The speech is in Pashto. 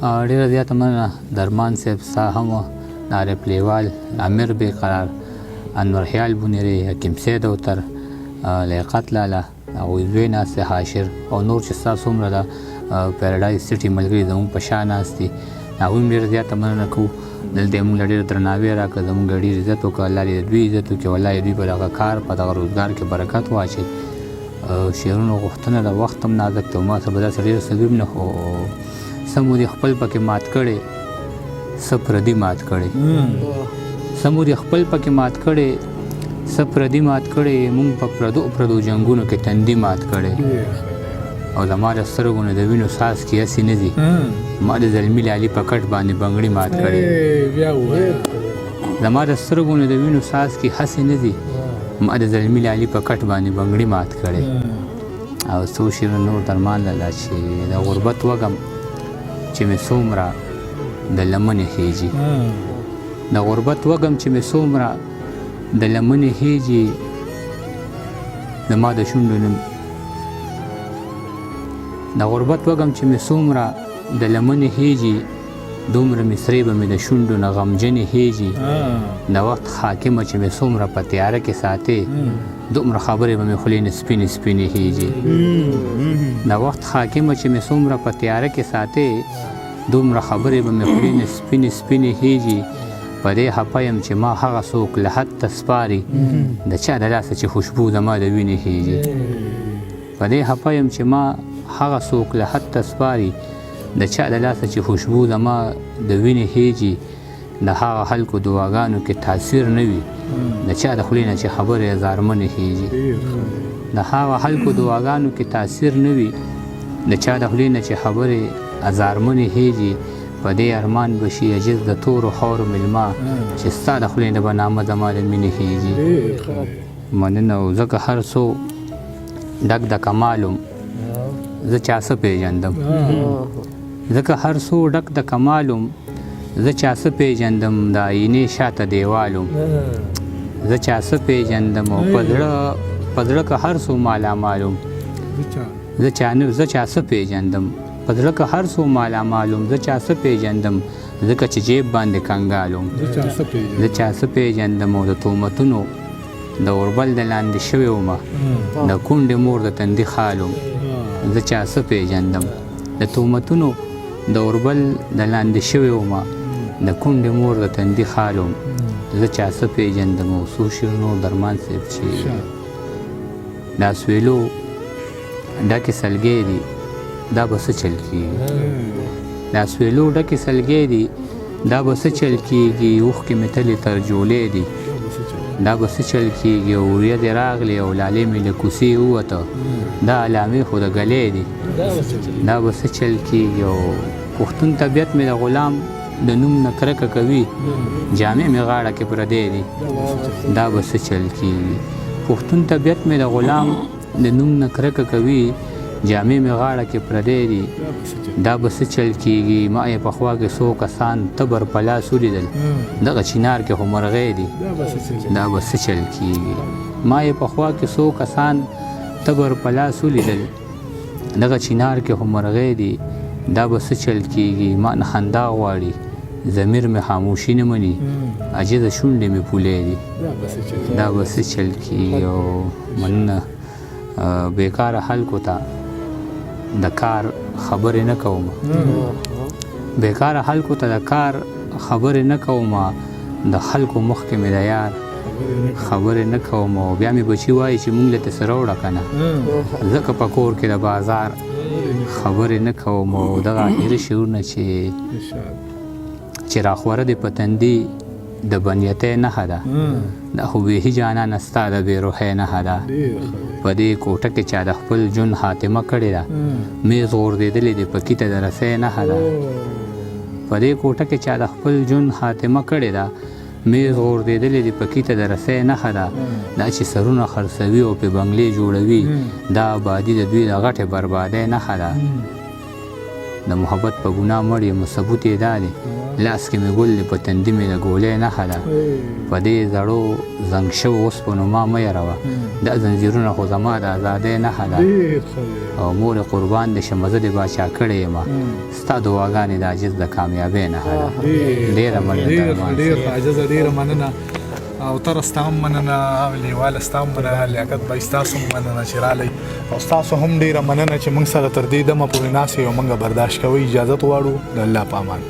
ډېره زیاته مننه درمان صاحب ستا هم عارف لیوال امیر بقرار انور خیال بونیری حکیم سید اوتر لیاقت لاله هغوی زوی ناست دی حاشر او نور چې ستاسو هومره د پیراډایز سټي ملګري زموږ په شا ناست دي هغوی هم ډېره زیاته مننه کوو دلته یې موږ له ډېر درناوی راکړه زموږ ډېر عزت وکړه الله دې د دوی عزت وکړي والله یې دوی په دغه کار په دغه روزګار کې برکت واچوي شعرونو غوښتنه د وخت هم نازک دی ما سره به داسې ډېر څه ویم نه خو څه مو دې خپل پکې مات کړی څه پردي مات کړی څه مو دې خپل پکې مات کړی څه پردي مات کړی موږ په پردو جنګونو کې تندي مات کړی او زما د سترګو نه د وینو څاڅکي کې هسې نه دي ما د زلمي لالي په کټ باندې بنګړي مات کړی زما د سترګو نه د وینو څاڅکي هسې نه دي ما د زلمي لالي په کټ باندې بنګړي مات کړی او څو شعرونه نور درمان لاله چې د غربت وږم چې مې څومره د لمنې خیجي د غربت وږم چې مې څومره د لمنې خیجي زما د شونډو نه د غربت وږم چې مې څومره د لمنې خیجي دومره مې سرې به مې د شونډو نه غمجنې خیجي د وخت حاکمه چې مې څومره په تیاره کې ساتې دومره خبرې به مې خولې نه سپینې سپینې خیجي د وخت حاکمه چې مې څومره په تیاره کې ساتې دومره خبرې به مې خولې نه سپینې سپینې خیجي په دې خفه یم چې ما هغه څوک له حد ته سپاري د چا د لاسه چې خوشبو زما د وینې خیجي په دې خفه یم چې ما هغه څوک له حد ته سپاري د چا د لاسه چې خوشبو زما د وینې خیجي د هغه خلکو دعاګانو کې تاثیر نه وي د چا د خولې نه چې خبرې زارمنې خیجي د هغه خلکو دعاګانو کې تاثیر نه وي د چا د خولې نه چې خبرې ازارمنې خیجي په دې ارمان به شي عجز د تورو خاورو مېلمه چې ستا د خولې نه به نامه زما د مینې خیجي مننه او ځکه هر څو ډک د کمالم زه چا څه پېژندم ځکه هر څو ډک د کمالم زه چا څه پېژندم د آینې شاته دیوالم زه چا څه پېژندم او په زړه که هر څو مالامالم زه چا څه پېژندم په زړه که هر څو مالامالم زه چا څه پېژندم ځکه چې جیب باندې کنګالم زه چا څه پېژندم او د تهمتونو د اوربل د لاندې شوی ومه د کونډې مور د تندي خالم زه چا څه پېژندم د تهمتونو د اوربل د لاندې شوی ومه د کونډې مور د تندي خالم زه چا څه پېژندم او څو شعرونه درمان صاحب چې دا سویلو ډکې سلګۍ دي دا به څه چل کېږي دا سویلو ډکې سلګۍ دي دا به څه چل کېږي اوښکې مې تلې تر جولې دي دا به څه چل کېږي او وریه دې راغلې او لالې مې له کوڅې ووته دا علامې خو د ګلې دي دا به څه چل کېږي او پښتون طبیعت مې د غلام د نوم نه کرکه کوي جامې مې غاړه کې پردې دي دا به څه چل کېږي پښتون طبیعت مې د غلام د نوم نه کرکه کوي جامې مې غاړه کې پردې دي دا به څه چل کېږي ما یې پخوا کې څو کسان تبر په لاس ولیدل دغه چینار کې خو مرغۍ دي دا به څه چل کېږي ما یې پخوا کې څو کسان تبر په لاس ولیدل دغه چینار کې خو مرغۍ دي دا به څه چل کېږي ما نه خندا غواړي ضمیر مې خاموشي نه مني عجزه شونډې مې پولې دي دا به څه چل کېږي او مننه بیکاره خلکو ته د کار خبرې نه کوم بیکاره خلکو ته د کار خبرې نه کوم د خلکو مخکې مې د یار خبرې نه کوم او بیا مې بچي وایي چې مونږ له ته سره وړه که نه ځکه په کور کې د بازار خبرې نه کوم او دغه اخري شعرونه چې راخوره دې په تندي د بنیتۍ نښه ده دا خو بېخي جانانه ستا د بېروحۍ نښه ده په دې کوټه کې چا د خپل ژوند خاتمه کړې ده میز غورځېدلې د پکي ته د رسۍ نښه ده په دې کوټه کې چا د خپل ژوند خاتمه کړې ده میز غورځېدلې د پکي ته د رسۍ نښه ده دا چې سرونه خرڅوي او پې بنګلې جوړوي دا آبادي د دوی د غټې بربادۍ نښه ده د محبت په ګناه مړ یم ثبوت یې دا دی لاس کې مې ګل دی په تندي مې د ګولۍ نښه ده په دې زړو زنګ شوو اوسپنو ما مه یروه دا زنځیرونه خو زما د ازادۍ نښه ده او مور قربان د شمزه د باچا کړی یم ستا دعاګانې د عاجز د کامیابۍ نښه ده ډېره مننه ډېر عاجزه ډېره مننه او تر ستا هم مننه لیواله ستا هم مننه لیاقت بھائی ستاسو هم مننه چې رالی او ستاسو هم ډېره مننه چې موږ سره تر دې دمه پورې ناست یو موږ برداشت کوئ اجازت غواړو د الله په امان